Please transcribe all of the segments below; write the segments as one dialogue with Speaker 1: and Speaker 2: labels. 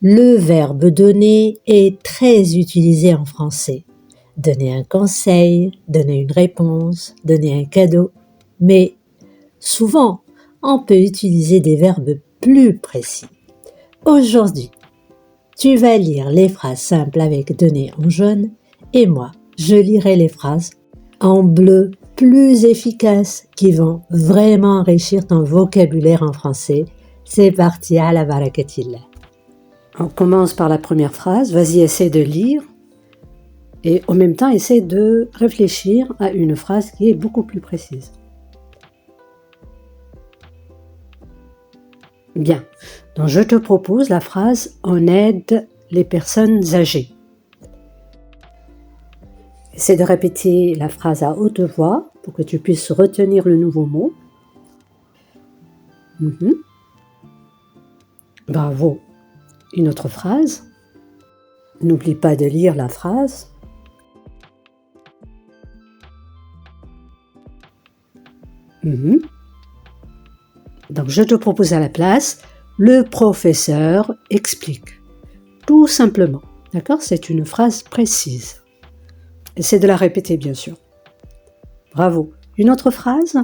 Speaker 1: Le verbe donner est très utilisé en français. Donner un conseil, donner une réponse, donner un cadeau. Mais souvent, on peut utiliser des verbes plus précis. Aujourd'hui, tu vas lire les phrases simples avec donner en jaune et moi, je lirai les phrases en bleu plus efficaces qui vont vraiment enrichir ton vocabulaire en français. C'est parti, à la barakatillah. On commence par la première phrase. Vas-y, essaie de lire et en même temps, essaie de réfléchir à une phrase qui est beaucoup plus précise. Bien, donc je te propose la phrase « On aide les personnes âgées ». Essaie de répéter la phrase à haute voix pour que tu puisses retenir le nouveau mot. Bravo. Une autre phrase. N'oublie pas de lire la phrase. Donc, je te propose à la place, le professeur explique. Tout simplement. D'accord? C'est une phrase précise. Essaie de la répéter, bien sûr. Bravo. Une autre phrase?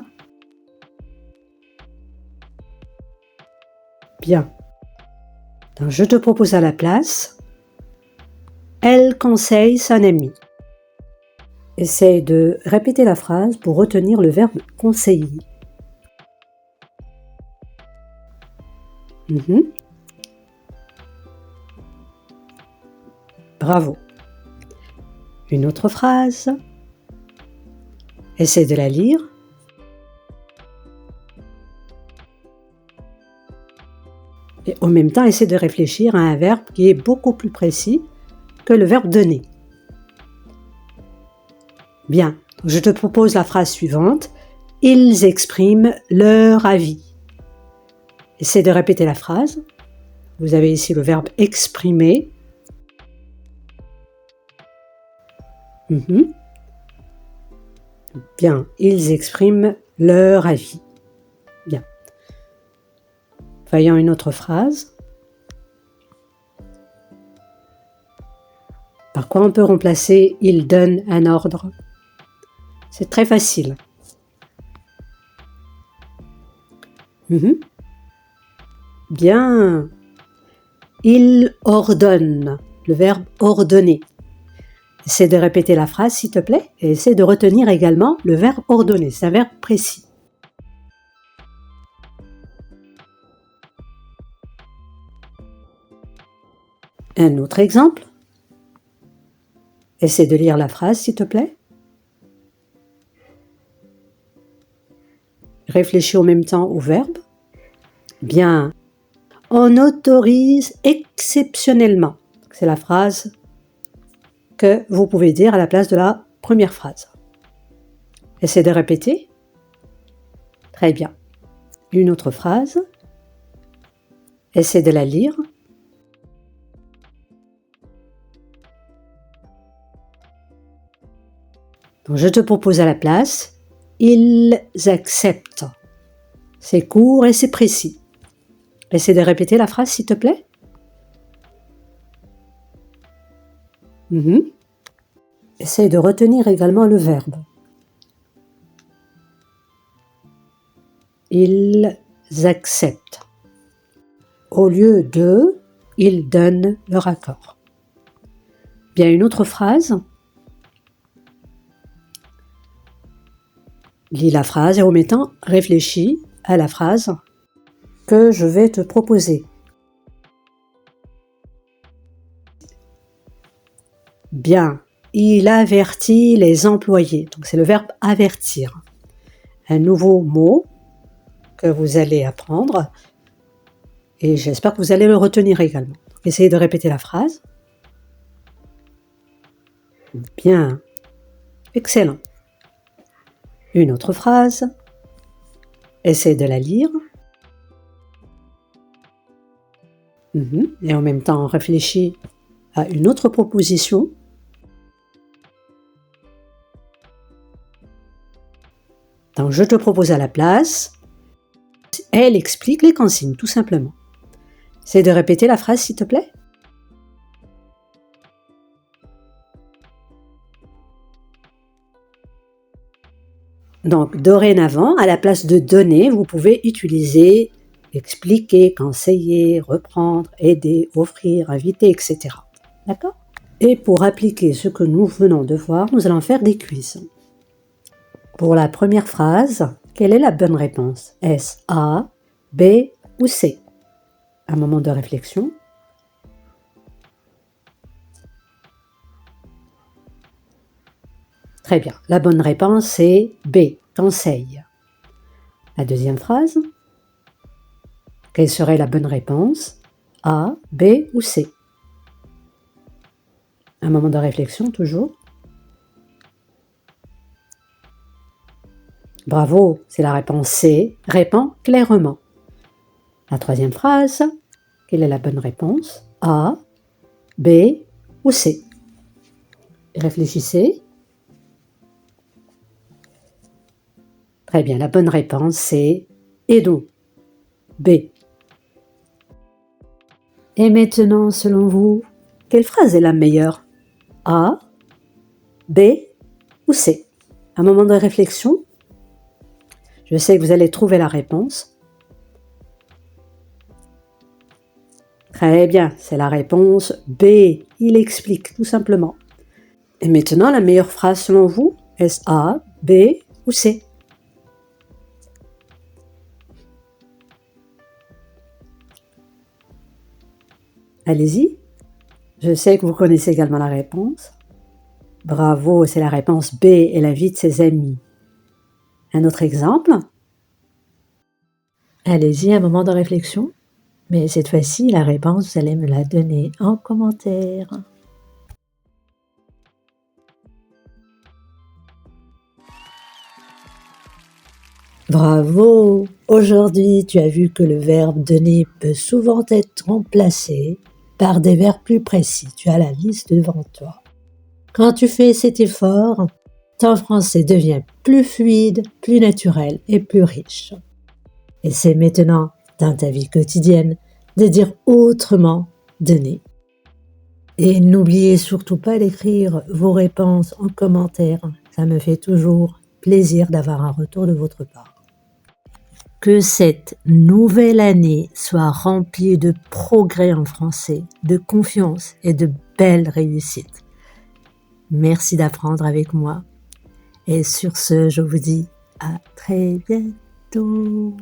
Speaker 1: Bien. Donc, je te propose à la place, elle conseille son ami. Essaie de répéter la phrase pour retenir le verbe conseiller. Bravo. Une autre phrase. Essaie de la lire. Et en même temps, essaie de réfléchir à un verbe qui est beaucoup plus précis que le verbe donner. Bien, je te propose la phrase suivante. Ils expriment leur avis. Essaie de répéter la phrase. Vous avez ici le verbe exprimer. Bien, ils expriment leur avis. Bien. Voyons une autre phrase. Par quoi on peut remplacer « il donne un ordre » ? C'est très facile. Bien. Il ordonne. Le verbe ordonner. Essaie de répéter la phrase, s'il te plaît, et essaie de retenir également le verbe ordonner. C'est un verbe précis. Un autre exemple. Essaie de lire la phrase, s'il te plaît. Réfléchis en même temps au verbe. Bien. On autorise exceptionnellement. C'est la phrase que vous pouvez dire à la place de la première phrase. Essayez de répéter. Très bien. Une autre phrase. Essayez de la lire. Donc, je te propose à la place, ils acceptent. C'est court et c'est précis. Essaie de répéter la phrase, s'il te plaît. Essaie de retenir également le verbe. Ils acceptent. Au lieu de, ils donnent leur accord. Bien, une autre phrase. Lis la phrase et en même temps, réfléchis à la phrase que je vais te proposer. Bien, il avertit les employés. Donc c'est le verbe avertir. Un nouveau mot que vous allez apprendre et j'espère que vous allez le retenir également. Donc, essayez de répéter la phrase. Bien, excellent. Une autre phrase. Essayez de la lire. Et en même temps, réfléchis à une autre proposition. Donc, je te propose à la place. Elle explique les consignes, tout simplement. Essaye de répéter la phrase, s'il te plaît. Donc, dorénavant, à la place de donner, vous pouvez utiliser expliquer, conseiller, reprendre, aider, offrir, inviter, etc. D'accord? Et pour appliquer ce que nous venons de voir, nous allons faire des quiz. Pour la première phrase, quelle est la bonne réponse? Est-ce A, B ou C? Un moment de réflexion. Très bien. La bonne réponse c'est B, conseil. La deuxième phrase, quelle serait la bonne réponse? A, B ou C? Un moment de réflexion toujours. Bravo, c'est la réponse C. Réponds clairement. La troisième phrase, quelle est la bonne réponse? A, B ou C? Réfléchissez. Très bien, la bonne réponse c'est aidons. B. Et maintenant, selon vous, quelle phrase est la meilleure? A, B ou C? Un moment de réflexion. Je sais que vous allez trouver la réponse. Très bien, c'est la réponse B. Il explique, tout simplement. Et maintenant, la meilleure phrase selon vous, est-ce A, B ou C? Allez-y. Je sais que vous connaissez également la réponse. Bravo, c'est la réponse B. Elle invite ses amis. Un autre exemple? Allez-y, un moment de réflexion. Mais cette fois-ci, la réponse, vous allez me la donner en commentaire. Bravo! Aujourd'hui, tu as vu que le verbe donner peut souvent être remplacé par des verbes plus précis. Tu as la liste devant toi. Quand tu fais cet effort, ton français devient plus fluide, plus naturel et plus riche. Et c'est maintenant, dans ta vie quotidienne, de dire autrement donner. Et n'oubliez surtout pas d'écrire vos réponses en commentaire. Ça me fait toujours plaisir d'avoir un retour de votre part. Que cette nouvelle année soit remplie de progrès en français, de confiance et de belles réussites. Merci d'apprendre avec moi. Et sur ce, je vous dis à très bientôt.